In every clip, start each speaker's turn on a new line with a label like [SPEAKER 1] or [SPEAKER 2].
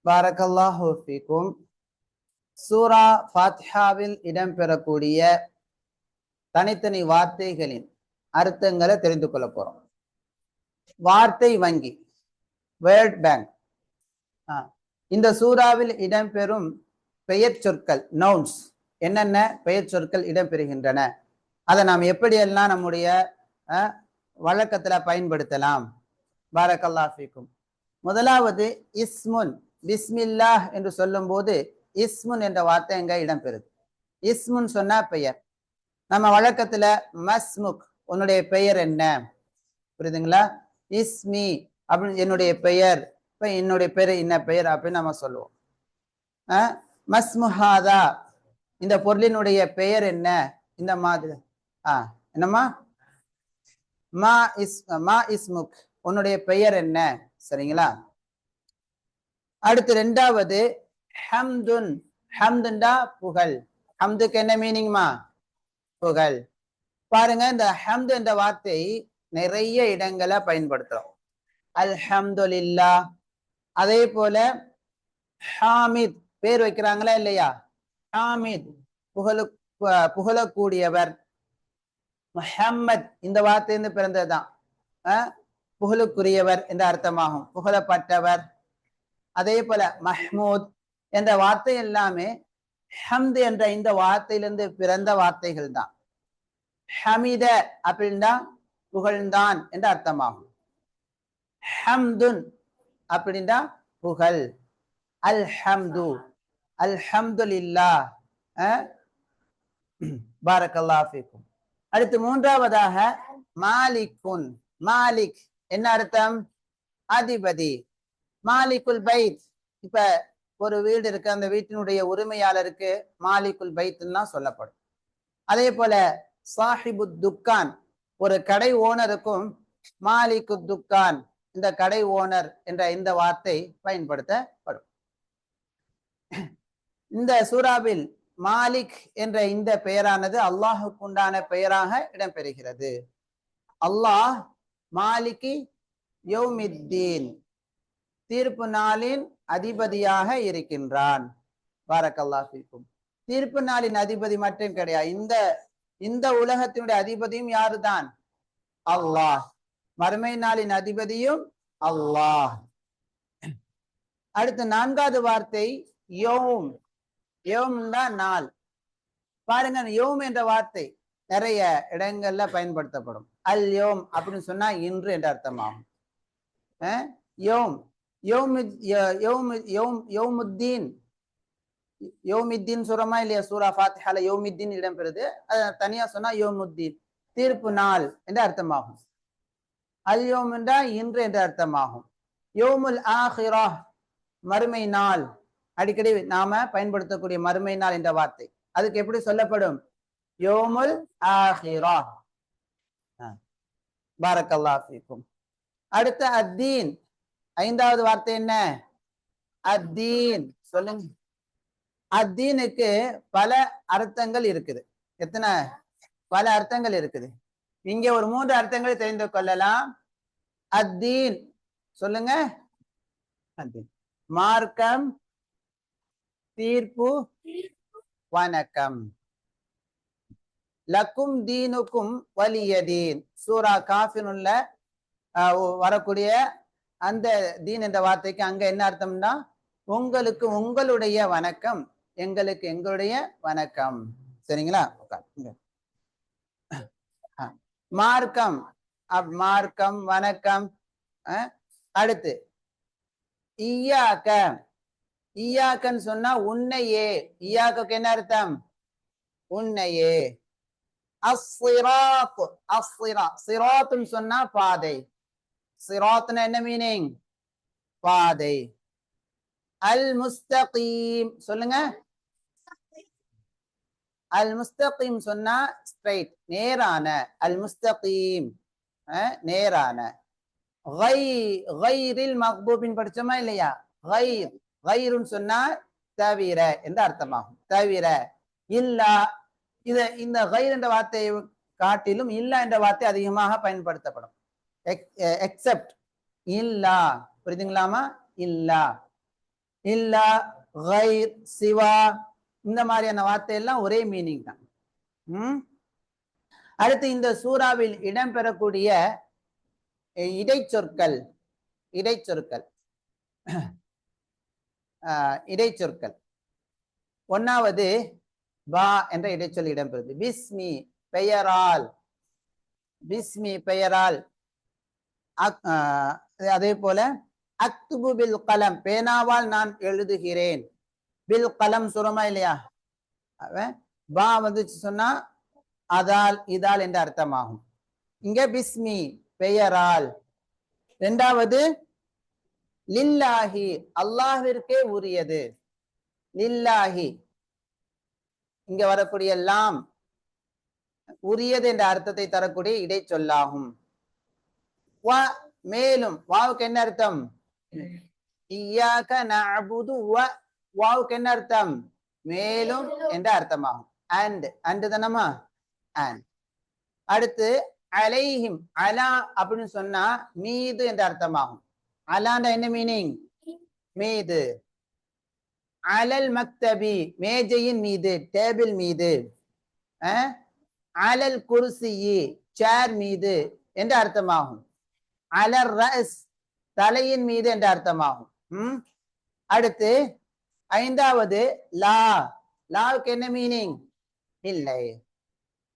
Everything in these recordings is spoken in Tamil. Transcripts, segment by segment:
[SPEAKER 1] பாரக்கல்லாஹு ஃபீக்கும். சூரா ஃபாத்திஹாவில் இடம்பெறக்கூடிய தனித்தனி வார்த்தைகளின் அர்த்தங்களை தெரிந்து கொள்ள போறோம். வார்த்தை வங்கி, வேர்ட் பேங்க். இந்த சூறாவில் இடம்பெறும் பெயர் சொற்கள், நவுன்ஸ், என்னென்ன பெயர் சொற்கள் இடம்பெறுகின்றன, அதை நாம் எப்படியெல்லாம் நம்முடைய வழக்கத்துல பயன்படுத்தலாம். பாரக்கல்லாஹு ஃபீக்கும். முதலாவது இஸ்முன். பிஸ்மில்லாஹ் என்று சொல்லும் போது இஸ்முன் என்ற வார்த்தை எங்க இடம்பெறுது. இஸ்முன் சொன்னா பெயர். நம்ம வழக்கத்துல மஸ்முக், உன்னுடைய பெயர் என்ன, புரியுதுங்களா? இஸ்மி அப்படின்னு என்னுடைய பெயர், இப்ப என்னுடைய பெயர் என்ன பெயர் அப்படின்னு நம்ம சொல்லுவோம். மஸ்முஹாதா, இந்த பொருளினுடைய பெயர் என்ன, இந்த மாதிரி. என்னம்மா? மா இஸ்முக், உன்னுடைய பெயர் என்ன, சரிங்களா? அடுத்து ரெண்டாவது ஹம்துன். ஹம்துண்டா புகழ். ஹம்துக்கு என்ன மீனிங்மா? புகழ். பாருங்க, இந்த ஹம்து என்ற வார்த்தை நிறைய இடங்களை பயன்படுத்துறோம். அல்ஹம்துலில்லாஹ், அதே போல ஹாமித், பேர் வைக்கிறாங்களா இல்லையா? ஹாமித், புகழக்கூடியவர். முஹம்மத், இந்த வார்த்தையிலிருந்து பிறந்ததுதான், புகழுக்குரியவர் என்ற அர்த்தமாகும், புகழப்பட்டவர். அதே போல மஹ்மூத் என்ற வார்த்தை எல்லாமே ஹம்து என்ற இந்த வார்த்தையிலிருந்து பிறந்த வார்த்தைகள் தான். ஹமித அப்படின்னா புகழ்ந்தான் என்ற அர்த்தமாகும். ஹம்துன் அப்படின்னா புகழ். அல்ஹம்து, அல்ஹம்துலில்லாஹ். பாரக்கல்லாஹு ஃபீக்கும். அடுத்து மூன்றாவதாக மாலிக்குன். மாலிக் என்ன அர்த்தம்? அதிபதி. மாலிகுல் பைத், இப்ப ஒரு வீடு இருக்கு, அந்த வீட்டினுடைய உரிமையாளருக்கு மாலிகுல் பைத்னா சொல்லப்படும். அதே போல சாஹிபு துக்கான், ஒரு கடை ஓனருக்கும் மாலிகு துக்கான், இந்த கடை ஓனர் என்ற இந்த வார்த்தை பயன்படுத்தப்படும். இந்த சூறாவில் மாலிக் என்ற இந்த பெயரானது அல்லாஹுக்கு உண்டான பெயராக இடம்பெறுகிறது. அல்லாஹ் மாலிகி யௌமித்தீன், தீர்ப்பு நாளின் அதிபதியாக இருக்கின்றான். பாரக்கல்லாஹு ஃபீக்கும். தீர்ப்பு நாளின் அதிபதி மட்டும் கிடையாது, இந்த உலகத்தினுடைய அதிபதியும் யாருதான்? அல்லாஹ். மறுமை நாளின் அதிபதியும் அல்லாஹ். அடுத்து நான்காவது வார்த்தை யௌம். யௌம்னா நாள். பாருங்க, யௌம் என்ற வார்த்தை நிறைய இடங்கள்ல பயன்படுத்தப்படும். அல் யோம் அப்படின்னு சொன்னா இன்று என்ற அர்த்தமாகும். யோம், யௌமுத்தீன், யௌமுத்தீன் சொல்றோமா இல்லையா? சூரா ஃபாத்திஹால யௌமுத்தீன் இடம்பெறுது. தனியா சொன்னா யௌமுத்தீன், தீர்ப்பு நாள் என்ற அர்த்தமாகும். அல் யோம் என்றா இன்று என்ற அர்த்தமாகும். யௌமுல் ஆஹிரா, மறுமை நாள். அடிக்கடி நாம பயன்படுத்தக்கூடிய மறுமை நாள் என்ற வார்த்தை அதுக்கு எப்படி சொல்லப்படும்? யௌமுல் ஆஹிரா. பாரக்கல்லாஹு ஃபீக்கும். அடுத்த அத்தீன், ஐந்தாவது வார்த்தை என்ன? அத்தீன். சொல்லுங்க. அத்தீனுக்கு பல அர்த்தங்கள் இருக்குது. எத்தனை? பல அர்த்தங்கள் இருக்குது. இங்க ஒரு 3 அர்த்தங்களை தெரிந்து கொள்ளலாம். அத்தீன் சொல்லுங்க. அத்தீன் மார்க்கம், தீர்ப்பு, வணக்கம். லக்கும் தீனுக்கும் வலியதீன், சூரா காஃபினுள்ள வரக்கூடிய அந்த தீன் என்ற வார்த்தைக்கு அங்க என்ன அர்த்தம்னா, உங்களுக்கு உங்களுடைய வணக்கம், எங்களுக்கு எங்களுடைய வணக்கம். சரிங்களா? மார்க்கம், மார்க்கம், வணக்கம். அடுத்து ஈயாக்க. ஈயாக்கன்னு சொன்னா உன்னையே. ஈயாக்கு என்ன அர்த்தம்? உன்னையே. அஸ்ஸிராத், சிராத்னு சொன்னா பாதை. சிராத்னா என்ன மீனிங்? பாதை. அல் முஸ்தகீம் சொல்லுங்க. அல் முஸ்தகீம் சொன்னா ஸ்ட்ரைட், நேரான. அல் முஸ்தகீம் நேரான. கைரில் மக்பூபின் படிச்சோமா இல்லையா? கைருன்னு சொன்னா தவிர என்ற அர்த்தமாகும். தவிர. இல்லா, இந்த கைர் என்ற வார்த்தையை காட்டிலும் இல்லா என்ற வார்த்தை அதிகமாக பயன்படுத்தப்படும். எக்ஸெப்ட், இல்லா. புரியுதுங்களாமா? இல்லா. இல்லா, கைர், சிவா, இந்த மாதிரியான வார்த்தை எல்லாம் ஒரே மீனிங் தான். அடுத்து இந்த சூறாவில் இடம்பெறக்கூடிய இடைச்சொற்கள் இடைச்சொற்கள் இடைச்சொற்கள். ஒன்னாவது பா என்ற இடைச்சொல் இடம்பெறுது. பிஸ்மி பெயரால், பிஸ்மி பெயரால். அதே போல அக்துபு பில் கலம் பேனாவால் நான் எழுதுகிறேன். பில் கலம் சுரமா இல்லையா? பா வந்துச்சு சொன்னா அதால் இதால் என்ற அர்த்தமாகும். இங்க பிஸ்மி பெயரால். இரண்டாவது லில்லாஹி அல்லாஹ்விற்கே உரியது. லில்லாஹி இங்க வரக்கூடிய லாம் உரியது என்ற அர்த்தத்தை தரக்கூடிய இடைச்சொல்லாகும். மேலும் வாவுக்கு என்ன அர்த்தம்? இய்யாக நஅபுது வாவுக்கு என்ன அர்த்தம்? மேலும் என்ற அர்த்தமாகும். அண்ட் தானமா? அண்ட். அடுத்து அலைஹிம் அலா அப்படின்னு சொன்னா மீது என்ற அர்த்தமாகும். அலாண்ட என்ன மீனிங்? மீது. அலல் மக்தபி மேஜையின் மீது, டேபிள் மீது. அலல் குர்சியி சேர் மீது என்ற அர்த்தமாகும். அலர் ரஸ் தலையின் மீது என்ற அர்த்தமாகும். அடுத்து ஐந்தாவது லா. லாவுக்கு என்ன மீனிங்? இல்லை,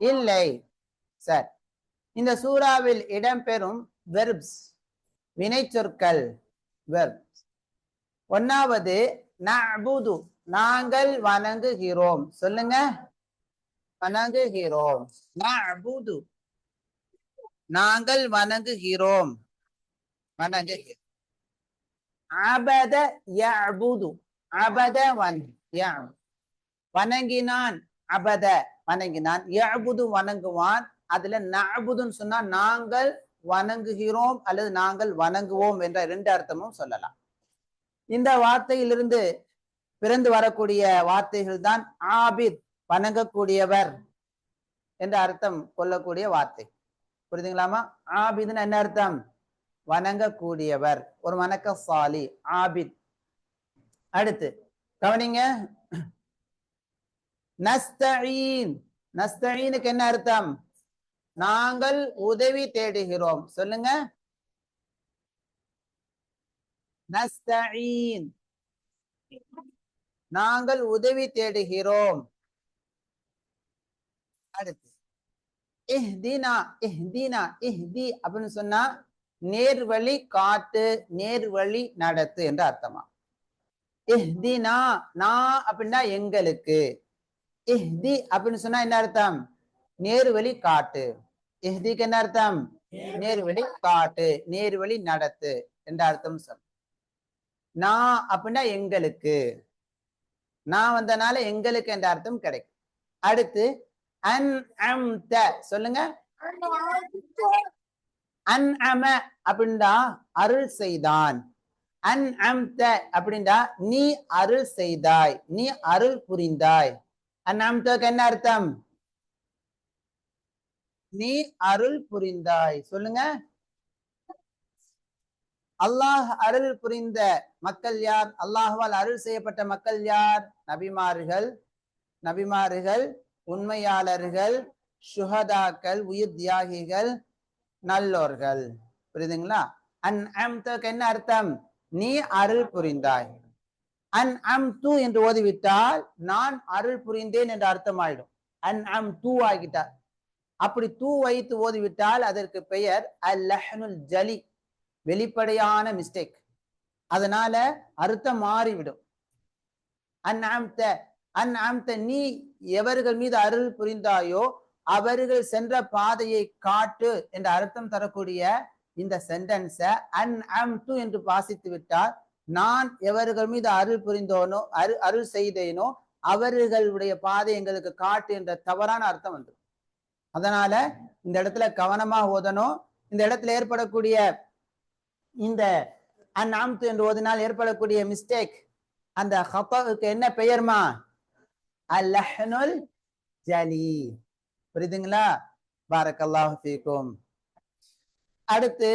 [SPEAKER 1] இல்லை. சார், இந்த சூறாவில் இடம்பெறும் வெர்ப்ஸ் வினைச்சொற்கள். வெர்ப்ஸ். ஒன்னாவது நஅபுது நாங்கள் வணங்குகிறோம். சொல்லுங்க, வணங்குகிறோம். நஅபுது நாங்கள் வணங்குகிறோம். வணங்குகிறோம். அபத யஅபுது அபத வணங்கினான். அபத வணங்கினான். யஅபுது வணங்குவான். அதுல நஅபுதுன்னு சொன்னா நாங்கள் வணங்குகிறோம் அல்லது நாங்கள் வணங்குவோம் என்ற இரண்டு அர்த்தமும் சொல்லலாம். இந்த வார்த்தையிலிருந்து பிறந்து வரக்கூடிய வார்த்தைகள் தான் ஆபித் வணங்கக்கூடியவர் என்ற அர்த்தம் கொள்ளக்கூடிய வார்த்தை. புரியுதுங்களாமா? ஆபித்னு என்ன அர்த்தம்? வணங்கக்கூடியவர். ஒரு வணக்க சாலி ஆபித். அடுத்து கவனிங்க, நஸ்தஈன். நஸ்தஈனுக்கு என்ன அர்த்தம்? நாங்கள் உதவி தேடுகிறோம். சொல்லுங்க, நஸ்தஈன் நாங்கள் உதவி தேடுகிறோம். அடுத்து இஹ்தினா. இஹ்தினா இஹ்தி அப்படின்னு சொன்னா நேர்வழி காட்டு, நேர்வழி நடத்து என்ற அர்த்தமா. இஹ்தினா நா அப்படின்னா எங்களுக்கு. இஹ்தி அப்படின்னு சொன்னா என்ன அர்த்தம்? நேர்வழி காட்டு. இஹ்திக்கு என்ன அர்த்தம்? நேர்வழி காட்டு, நேர்வழி நடத்து என்ற அர்த்தம் சொல். நான் அப்படின்னா எங்களுக்கு. நான் வந்தனால எங்களுக்கு என்ற அர்த்தம் கிடைக்கும். அடுத்து அன் அம்த. சொல்லுங்க, அன் அம அப்படின்னா அருள் செய்தான். அன் அம்த அப்படின்னா நீ அருள் செய்தாய், நீ அருள் புரிந்தாய். அன் அம்தக்கு என்ன அர்த்தம்? நீ அருள் புரிந்தாய். சொல்லுங்க, அல்லாஹ் அருள் புரிந்த மக்கள் யார்? அல்லாஹ்வால் அருள் செய்யப்பட்ட மக்கள் யார்? நபிமார்கள், நபிமார்கள், உண்மையாளர்கள், சுஹதாக்கள், உயிர் தியாகிகள், நல்லோர்கள். புரியுதுங்களா? அன் அம்தக்கு என்ன அர்த்தம்? நீ அருள் புரிந்தாய். அன் அம் தூ என்று ஓதிவிட்டால் நான் அருள் புரிந்தேன் என்று அர்த்தம் ஆயிடும். அன் அம் தூ ஆகிட்டார். அப்படி தூ வைத்து ஓதிவிட்டால் அதற்கு பெயர் அல்லஹ்னுல் ஜலி, வெளிப்படையான மிஸ்டேக். அதனால அர்த்தம் மாறிவிடும். அன் அம்த, அன் அம்த நீ எவர்கள் மீது அருள் புரிந்தாயோ அவர்கள் சென்ற பாதையை காட்டு என்ற அர்த்தம் தரக்கூடிய இந்த சென்டென்ஸ அன் அம் து என்று வாசித்து விட்டால் நான் எவர்கள் மீது அருள் புரிந்தோனோ அருள் செய்தேனோ அவர்களுடைய பாதை எங்களுக்கு காட்டு என்ற தவறான அர்த்தம் வந்துடும். அதனால இந்த இடத்துல கவனமா ஓதணும். இந்த இடத்துல ஏற்படக்கூடிய இந்த அன் அம்து என்று ஓதினால் ஏற்படக்கூடிய மிஸ்டேக், அந்த ஹத்தாவுக்கு என்ன பெயர்மா? அல்லஹ்னுல் ஜலி. புரியுதுங்களா? பாரக்கல்லாஹு ஃபீக்கும். அடுத்து